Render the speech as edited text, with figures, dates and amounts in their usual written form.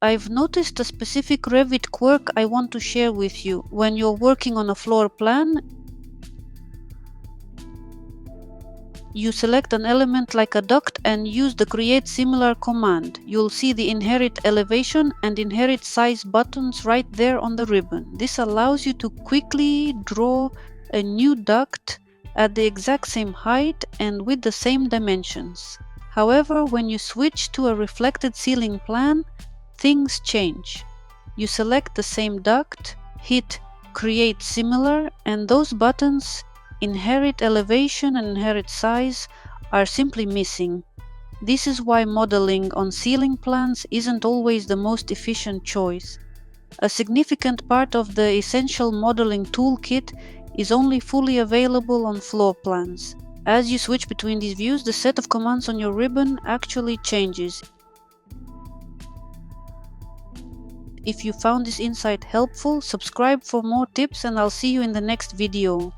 I've noticed a specific Revit quirk I want to share with you. When you're working on a floor plan, you select an element like a duct and use the Create Similar command. You'll see the Inherit Elevation and Inherit Size buttons right there on the ribbon. This allows you to quickly draw a new duct at the exact same height and with the same dimensions. However, when you switch to a reflected ceiling plan, things change. You select the same duct, hit Create Similar, and those buttons, Inherit Elevation and Inherit Size, are simply missing. This is why modeling on ceiling plans isn't always the most efficient choice. A significant part of the essential modeling toolkit is only fully available on floor plans. As you switch between these views, the set of commands on your ribbon actually changes. If you found this insight helpful, subscribe for more tips and I'll see you in the next video.